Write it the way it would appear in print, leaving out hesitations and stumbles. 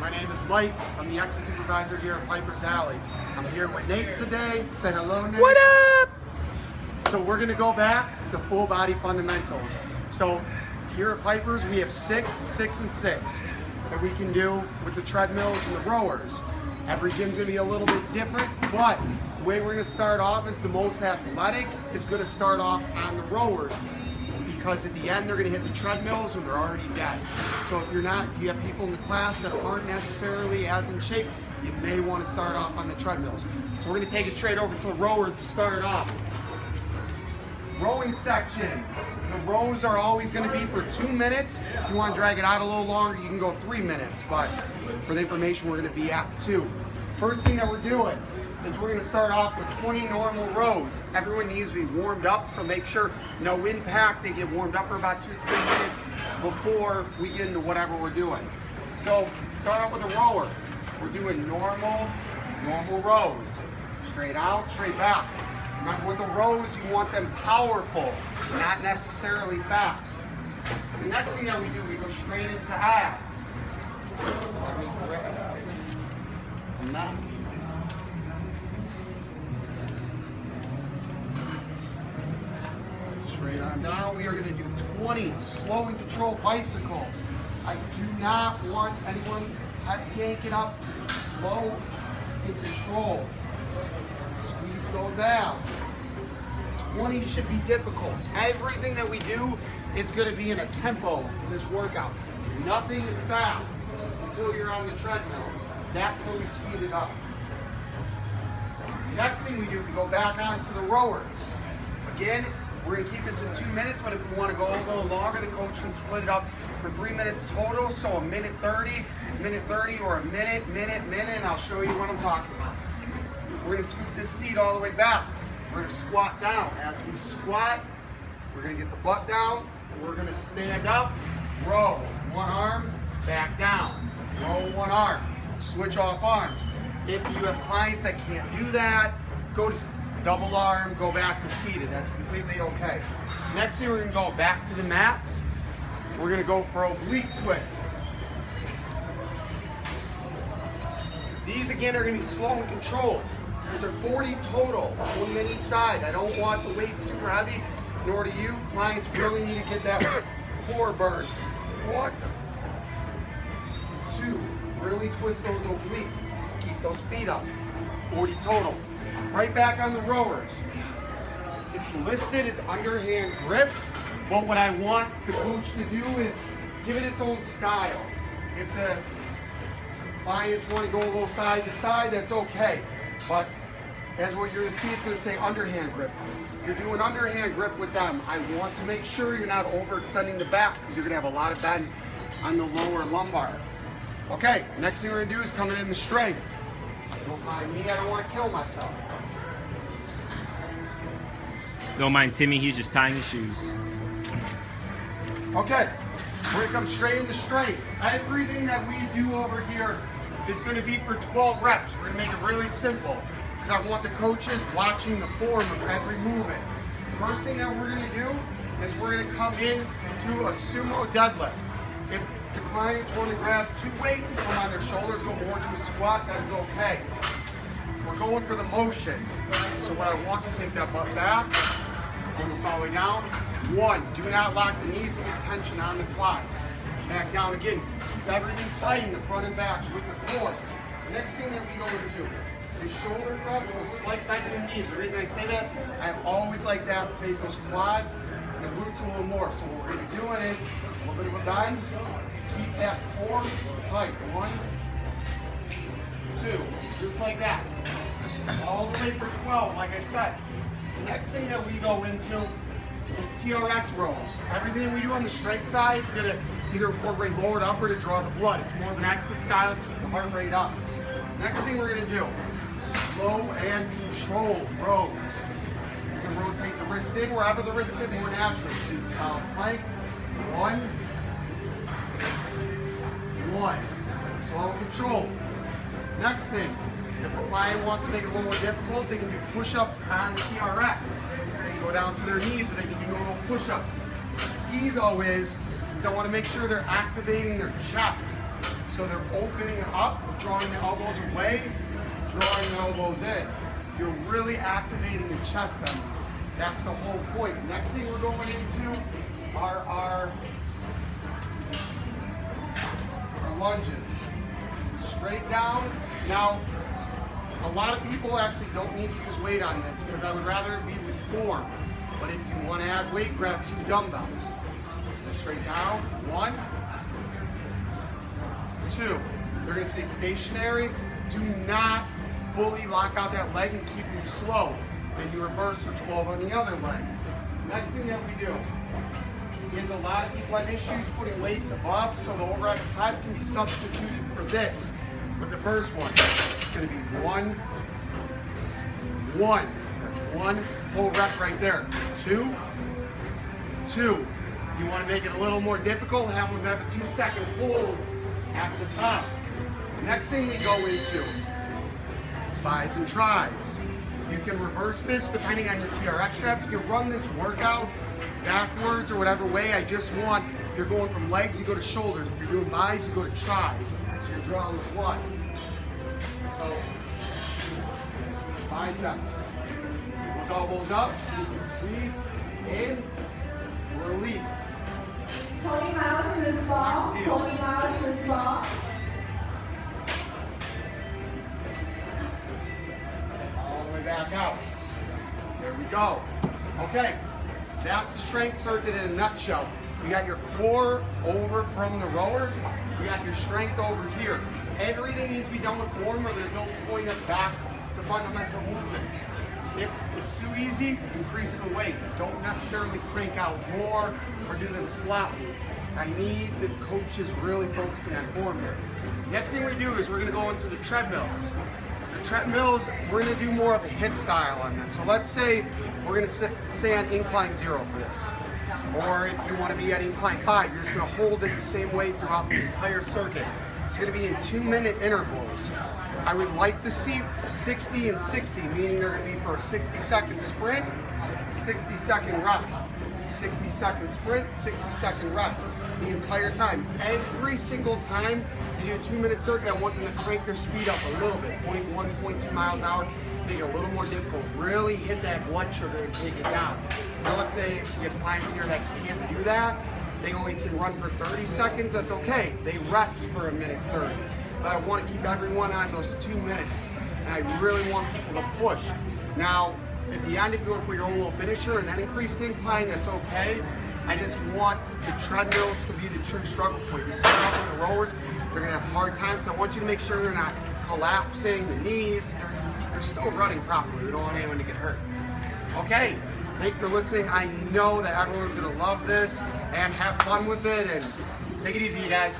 My name is Mike. I'm the exit supervisor here at Piper's Alley. I'm here with Nate today. Say hello, Nate. What up? So we're going to go back to full body fundamentals. So here at Piper's, we have 6, 6, and 6 that we can do with the treadmills and the rowers. Every gym's going to be a little bit different, but the way we're going to start off is the most athletic is going to start off on the rowers, because at the end they're going to hit the treadmills and they're already dead. So if you have people in the class that aren't necessarily as in shape, you may want to start off on the treadmills. So we're going to take it straight over to the rowers to start off. Rowing section. The rows are always going to be for 2 minutes. If you want to drag it out a little longer, you can go 3 minutes, but for the information, we're going to be at 2. First thing that we're doing is we're going to start off with 20 normal rows. Everyone needs to be warmed up, so make sure no impact. They get warmed up for about 2-3 minutes before we get into whatever we're doing. So start out with a rower. We're doing normal rows. Straight out, straight back. Remember, with the rows, you want them powerful, not necessarily fast. The next thing that we do, we go straight into abs. Straight on down, we are going to do 20 slow and controlled bicycles. I do not want anyone yanking up. Slow and controlled. Squeeze those out. 20 should be difficult. Everything that we do is going to be in a tempo for this workout. Nothing is fast until you're on the treadmills. That's when we speed it up. Next thing we do, we go back onto the rowers. Again, we're going to keep this in 2 minutes, but if we want to go a little longer, the coach can split it up for 3 minutes total. So a minute 30, or a minute, and I'll show you what I'm talking about. We're going to scoop this seat all the way back. We're going to squat down. As we squat, we're going to get the butt down. We're going to stand up, row. One arm, back down. Row one arm. Switch off arms. If you have clients that can't do that, go to double arm, go back to seated. That's completely okay. Next thing, we're going to go back to the mats. We're going to go for oblique twists. These, again, are going to be slow and controlled. These are 40 total, 20 on each side. I don't want the weight super heavy, nor do you. Clients really need to get that core burn. 1, 2, really twist those obliques. Keep those feet up. 40 total. Right back on the rowers. It's listed as underhand grip, but what I want the coach to do is give it its own style. If the clients want to go a little side to side, that's okay. But as what you're going to see, it's going to say underhand grip. You're doing underhand grip with them. I want to make sure you're not overextending the back, because you're going to have a lot of bend on the lower lumbar. Okay, next thing we're going to do is coming in the strength. Don't mind me, I don't want to kill myself. Don't mind Timmy, he's just tying his shoes. Okay, we're going to come straight into strength. Everything that we do over here is going to be for 12 reps. We're going to make it really simple, because I want the coaches watching the form of every movement. First thing that we're going to do is we're going to come in to a sumo deadlift. If the clients want to grab 2 weights and come on their shoulders, go more to a squat, that is okay. We're going for the motion. So what I want to sink that butt back, almost all the way down. 1, do not lock the knees to get tension on the quads. Back down again. Keep everything tight in the front and back with the core. Next thing that we go into is shoulder thrust with a slight bend in the knees. The reason I say that, I always like to activate those quads and the glutes a little more. So what we're going to be doing is a little bit of a bend. Keep that core tight. 1, 2, just like that. All the way for 12, like I said. The next thing that we go into is TRX rows. Everything we do on the strength side is going to either incorporate lower to upper to draw the blood. It's more of an exit style to keep the heart rate up. Next thing we're going to do, slow and controlled rows. You can rotate the wrist in wherever the wrist is more naturally. Do solid plank. 1, 1. Slow and controlled. Next thing, if a client wants to make it a little more difficult, they can do push-ups on the TRX. They can go down to their knees so they can do normal push-ups. The key though is I want to make sure they're activating their chest. So they're opening up, drawing the elbows away, drawing the elbows in. You're really activating the chest endings. That's the whole point. Next thing we're going into are our lunges. Straight down. Now, a lot of people actually don't need to use weight on this because I would rather it be with form. But if you want to add weight, grab 2 dumbbells. Straight down. 1, 2. They're going to stay stationary. Do not fully lock out that leg and keep them slow. Then you reverse for 12 on the other leg. Next thing that we do is a lot of people have issues putting weights above, so the overhead press can be substituted for this. With the first one, it's going to be 1, 1. That's 1 whole rep right there. 2, 2. You want to make it a little more difficult, have them have a 2-second hold at the top. Next thing we go into, bis and tris. You can reverse this depending on your TRX straps. You can run this workout backwards or whatever way. I just want, if you're going from legs, you go to shoulders. If you're doing bis, you go to tris. So you're drawing with what? So, biceps. Those elbows up, squeeze, in, release. Pony mouse this ball. Pony mouse this ball. All the way back out. There we go. Okay, that's the strength circuit in a nutshell. You got your core over from the rower. You got your strength over here. Everything needs to be done with form or there's no point of back to fundamental movements. If it's too easy, increase the weight. Don't necessarily crank out more or do them sloppy. I need the coaches really focusing on form here. Next thing we do is we're going to go into the treadmills. The treadmills, we're going to do more of a hit style on this. So let's say we're going to stay on incline 0 for this. Or if you want to be at incline 5, you're just going to hold it the same way throughout the entire circuit. It's going to be in 2-minute intervals. I would like to see 60 and 60, meaning they're going to be for a 60-second sprint, 60-second rest. 60-second sprint, 60-second rest the entire time. Every single time you do a 2-minute circuit, I want them to crank their speed up a little bit, 0.1, 0.2 miles an hour, make it a little more difficult. Really hit that blood sugar and take it down. Now let's say you have clients here that can't do that. They only can run for 30 seconds, that's okay. They rest for 1:30. But I want to keep everyone on those 2 minutes. And I really want people to push. Now, at the end, if you want to put your own little finisher and then increase the incline, that's okay. I just want the treadmills to be the true struggle point. You start off with the rowers, they're going to have hard times, so I want you to make sure they're not collapsing, the knees, they're still running properly. We don't want anyone to get hurt. Okay, thank you for listening. I know that everyone's going to love this and have fun with it, and take it easy, you guys.